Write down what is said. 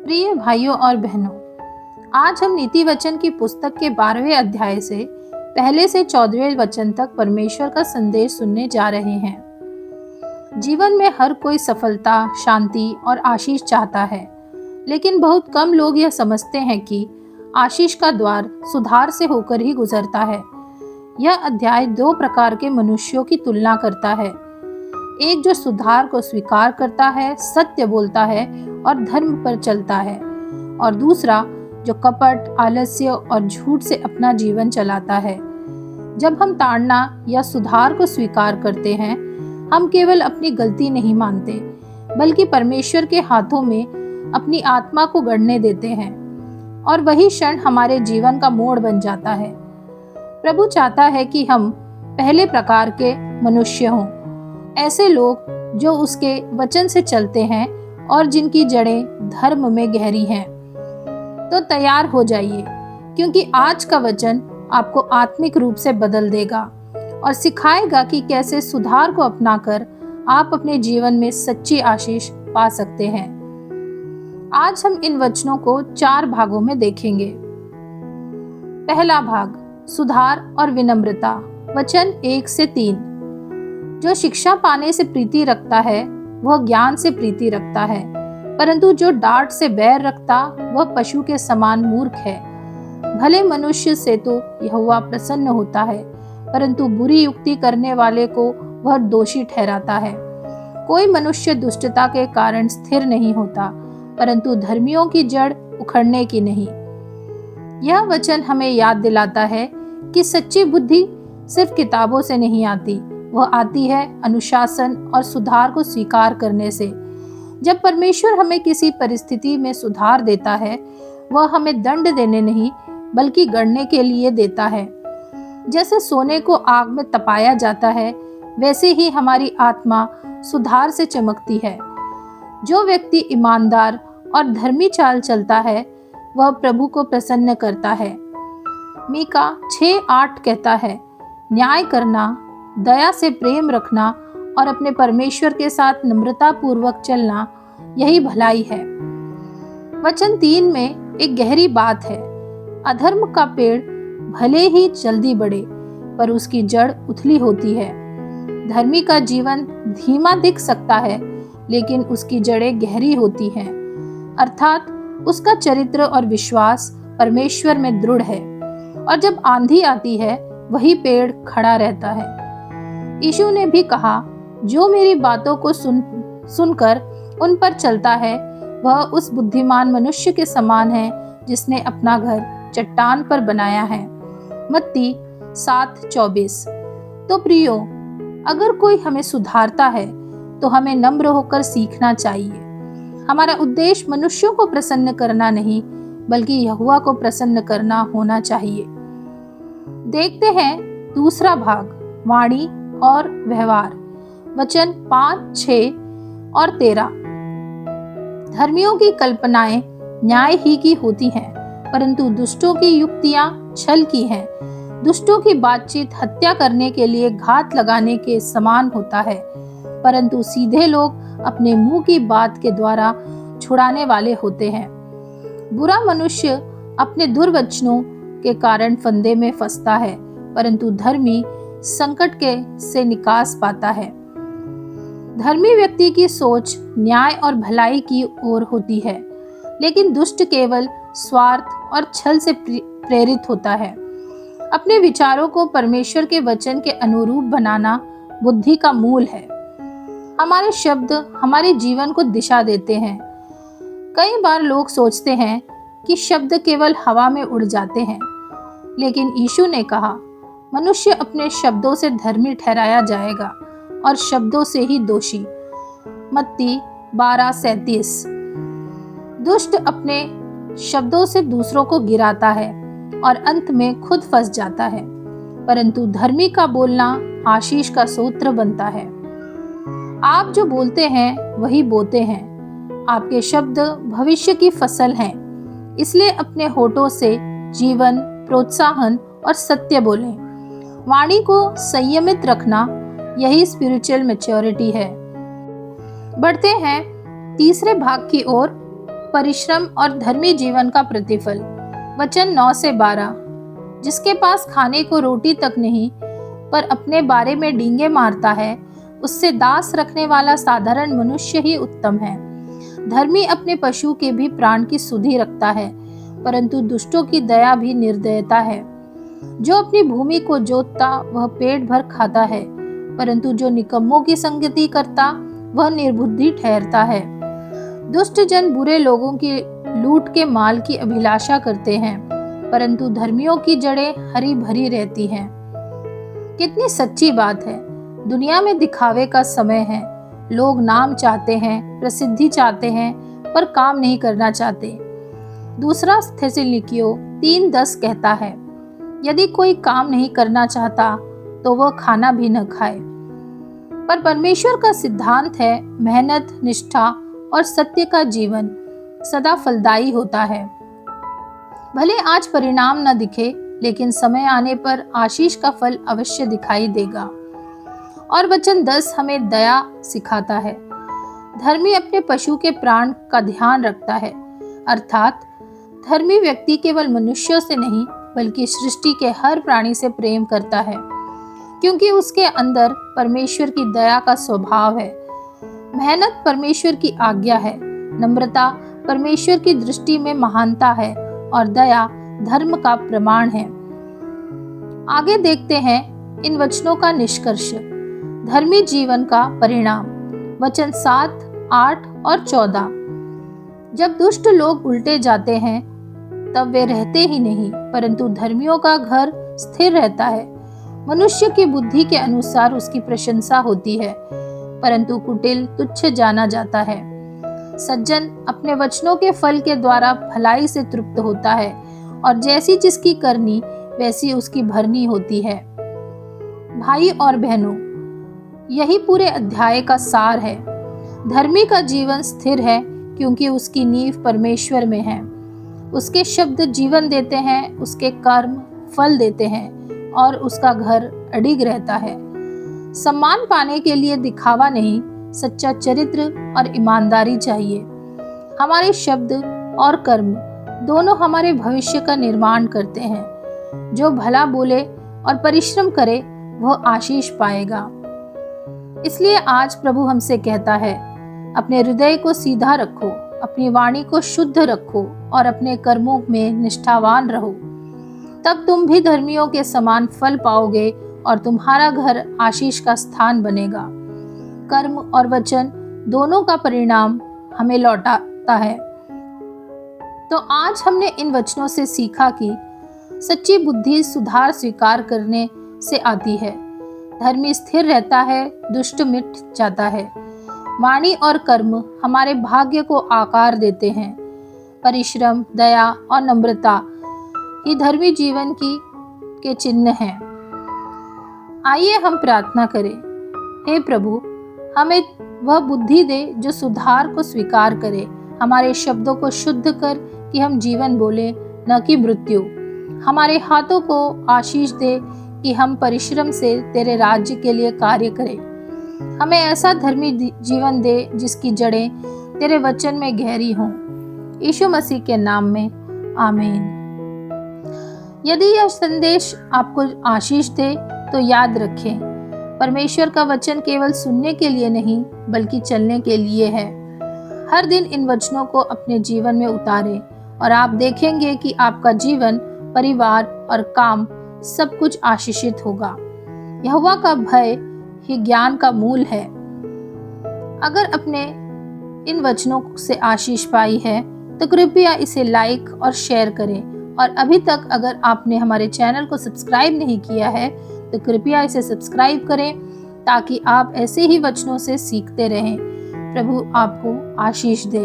प्रिय भाइयों और बहनों, आज हम नीति वचन की पुस्तक के 12वें अध्याय से पहले से 14वें वचन तक परमेश्वर का संदेश सुनने जा रहे हैं। जीवन में हर कोई सफलता, शांति और आशीष चाहता है, लेकिन बहुत कम लोग यह समझते हैं कि आशीष का द्वार सुधार से होकर ही गुजरता है। यह अध्याय दो प्रकार के मनुष्यों की तुलना करता है। एक जो सुधार को स्वीकार करता है, सत्य बोलता है और धर्म पर चलता है, और दूसरा जो कपट, आलस्य और झूठ से अपना जीवन चलाता है। जब हम ताड़ना या सुधार को स्वीकार करते हैं, हम केवल अपनी गलती नहीं मानते, बल्कि परमेश्वर के हाथों में अपनी आत्मा को गड़ने देते हैं, और वही क्षण हमारे जीवन का मोड़ बन जाता है। प्रभु चाहता है कि हम पहले प्रकार के मनुष्य हों, ऐसे लोग जो उसके वचन से चलते हैं और जिनकी जड़ें धर्म में गहरी हैं। तो तैयार हो जाइए, क्योंकि आज का वचन आपको आत्मिक रूप से बदल देगा और सिखाएगा कि कैसे सुधार को अपनाकर आप अपने जीवन में सच्ची आशीष पा सकते हैं। आज हम इन वचनों को 4 भागों में देखेंगे। पहला भाग, सुधार और विनम्रता, वचन 1 से 3। जो शिक्षा पाने से प्रीति रखता है वह ज्ञान से प्रीति रखता है, परंतु जो डांट से बैर रखता वह पशु के समान मूर्ख है। भले मनुष्य से तो यहोवा प्रसन्न होता है, परंतु बुरी युक्ति करने वाले को वह दोषी ठहराता है। कोई मनुष्य दुष्टता के कारण स्थिर नहीं होता, परंतु धर्मियों की जड़ उखड़ने की नहीं। यह वचन हमें याद दिलाता है कि सच्ची बुद्धि सिर्फ किताबों से नहीं आती, वह आती है अनुशासन और सुधार को स्वीकार करने से। जब परमेश्वर हमें किसी परिस्थिति में सुधार देता है, वह हमें दंड देने नहीं बल्कि गढ़ने के लिए देता है। जैसे सोने को आग में तपाया जाता है, वैसे ही हमारी आत्मा सुधार से चमकती है। जो व्यक्ति ईमानदार और धर्मी चाल चलता है, वह प्रभु को प्रसन्न करता है। मीका 6:8 कहता है, न्याय करना, दया से प्रेम रखना और अपने परमेश्वर के साथ नम्रता पूर्वक चलना, यही भलाई है। वचन 3 में एक गहरी बात है। अधर्म का पेड़ भले ही जल्दी बढ़े, पर उसकी जड़ उथली होती है। धर्मी का जीवन धीमा दिख सकता है, लेकिन उसकी जड़ें गहरी होती हैं, अर्थात उसका चरित्र और विश्वास परमेश्वर में दृढ़ है, और जब आंधी आती है वही पेड़ खड़ा रहता है। यीशु ने भी कहा, जो मेरी बातों को सुनकर उन पर चलता है, वह उस बुद्धिमान मनुष्य के समान है जिसने अपना घर चट्टान पर बनाया है। मत्ती 7:24। तो प्रियो, अगर कोई हमें सुधारता है तो हमें नम्र होकर सीखना चाहिए। हमारा उद्देश्य मनुष्यों को प्रसन्न करना नहीं, बल्कि यहोवा को प्रसन्न करना होना चाहिए। देखते हैं दूसरा भाग, वाणी और व्यवहार, वचन 5, 6 और 13। धर्मियों की कल्पनाएं न्याय ही की होती हैं, परंतु दुष्टों की युक्तियां छल की हैं। दुष्टों की बातचीत हत्या करने के लिए घात लगाने के समान होता है, परंतु सीधे लोग अपने मुंह की बात के द्वारा छुड़ाने वाले होते हैं। बुरा मनुष्य अपने दुर्वचनों के कारण फंदे में फंसता है, परंतु धर्मी संकट के से निकास पाता है। धर्मी व्यक्ति की सोच न्याय और भलाई की ओर होती है, लेकिन दुष्ट केवल स्वार्थ और छल से प्रेरित होता है। अपने विचारों को परमेश्वर के वचन के अनुरूप बनाना बुद्धि का मूल है। हमारे शब्द हमारे जीवन को दिशा देते हैं। कई बार लोग सोचते हैं कि शब्द केवल हवा में उड़ जाते हैं, लेकिन यीशु ने कहा, मनुष्य अपने शब्दों से धर्मी ठहराया जाएगा और शब्दों से ही दोषी। मत्ती 12:37। दुष्ट अपने शब्दों से दूसरों को गिराता है और अंत में खुद फंस जाता है, परंतु धर्मी का बोलना आशीष का सूत्र बनता है। आप जो बोलते हैं वही बोते हैं। आपके शब्द भविष्य की फसल हैं, इसलिए अपने होठों से जीवन, प्रोत्साहन और सत्य बोलें। वाणी को संयमित रखना, यही स्पिरिचुअल मैच्योरिटी है। बढ़ते हैं तीसरे भाग की ओर, परिश्रम और धर्मी जीवन का प्रतिफल। वचन 9 से 12। जिसके पास खाने को रोटी तक नहीं, पर अपने बारे में डींगे मारता है, उससे दास रखने वाला साधारण मनुष्य ही उत्तम है। धर्मी अपने पशु के भी प्राण की सुधि रखता है, परंतु दुष्टों की दया भी निर्दयता है। जो अपनी भूमि को जोतता वह पेट भर खाता है, परंतु जो निकम्मों की संगति करता वह निर्बुद्धि ठहरता है। दुष्ट जन बुरे लोगों की लूट के माल की अभिलाषा करते हैं, परंतु धर्मियों की जड़ें हरी भरी रहती हैं। कितनी सच्ची बात है। दुनिया में दिखावे का समय है। लोग नाम चाहते हैं, प्रसिद्धि चाहते हैं, पर काम नहीं करना चाहते। दूसरा थिस्सलुनीकियों 3:10 कहता है, यदि कोई काम नहीं करना चाहता तो वह खाना भी न खाए। पर परमेश्वर का सिद्धांत है, मेहनत, निष्ठा और सत्य का जीवन सदा फलदायी होता है। भले आज परिणाम न दिखे, लेकिन समय आने पर आशीष का फल अवश्य दिखाई देगा। और वचन 10 हमें दया सिखाता है। धर्मी अपने पशु के प्राण का ध्यान रखता है, अर्थात धर्मी व्यक्ति केवल मनुष्यों से नहीं बल्कि सृष्टि के हर प्राणी से प्रेम करता है, क्योंकि उसके अंदर परमेश्वर की दया का स्वभाव है। मेहनत परमेश्वर की आज्ञा है, नम्रता परमेश्वर की दृष्टि में महानता है और दया धर्म का प्रमाण है। आगे देखते हैं इन वचनों का निष्कर्ष। धर्मी जीवन का परिणाम। वचन 7, 8 और 14। जब दुष्ट लोग उल्टे जाते हैं तब वे रहते ही नहीं, परंतु धर्मियों का घर स्थिर रहता है। मनुष्य की बुद्धि के अनुसार उसकी प्रशंसा होती है, परंतु कुटिल तुच्छ जाना जाता है। सज्जन अपने वचनों के फल के द्वारा भलाई से तृप्त होता है, और जैसी जिसकी करनी वैसी उसकी भरनी होती है। भाई और बहनों, यही पूरे अध्याय का सार है। धर्मी का जीवन स्थिर है क्योंकि उसकी नींव परमेश्वर में है। उसके शब्द जीवन देते हैं, उसके कर्म फल देते हैं और उसका घर अडिग रहता है। सम्मान पाने के लिए दिखावा नहीं, सच्चा चरित्र और ईमानदारी चाहिए। हमारे शब्द और कर्म दोनों हमारे भविष्य का निर्माण करते हैं। जो भला बोले और परिश्रम करे वह आशीष पाएगा। इसलिए आज प्रभु हमसे कहता है, अपने हृदय को सीधा रखो, अपनी वाणी को शुद्ध रखो और अपने कर्मों में निष्ठावान रहो। तब तुम भी धर्मियों के समान फल पाओगे और तुम्हारा घर आशीष का स्थान बनेगा। कर्म और वचन दोनों का परिणाम हमें लौटाता है। तो आज हमने इन वचनों से सीखा कि सच्ची बुद्धि सुधार स्वीकार करने से आती है। धर्मी स्थिर रहता है, दुष्ट मिट जाता है। वाणी और कर्म हमारे भाग्य को आकार देते हैं। परिश्रम, दया और नम्रता ही धर्मी जीवन के चिन्ह हैं। आइए हम प्रार्थना करें। हे प्रभु, हमें वह बुद्धि दे जो सुधार को स्वीकार करे। हमारे शब्दों को शुद्ध कर कि हम जीवन बोले, न कि मृत्यु। हमारे हाथों को आशीष दे कि हम परिश्रम से तेरे राज्य के लिए कार्य करें। हमें ऐसा धर्मी जीवन दे जिसकी जड़ें तेरे वचन में गहरी हों। यीशु मसीह के नाम में आमीन। यदि यह संदेश आपको आशीष दे तो याद रखें, परमेश्वर का वचन केवल सुनने के लिए नहीं बल्कि चलने के लिए है। हर दिन इन वचनों को अपने जीवन में उतारें और आप देखेंगे कि आपका जीवन, परिवार और काम सब कुछ आशीषित होगा। यहोवा का भय ही ज्ञान का मूल है। अगर अपने इन वचनों से आशीष पाई है तो कृपया इसे लाइक और शेयर करें। और अभी तक अगर आपने हमारे चैनल को सब्सक्राइब नहीं किया है तो कृपया इसे सब्सक्राइब करें ताकि आप ऐसे ही वचनों से सीखते रहें। प्रभु आपको आशीष दे।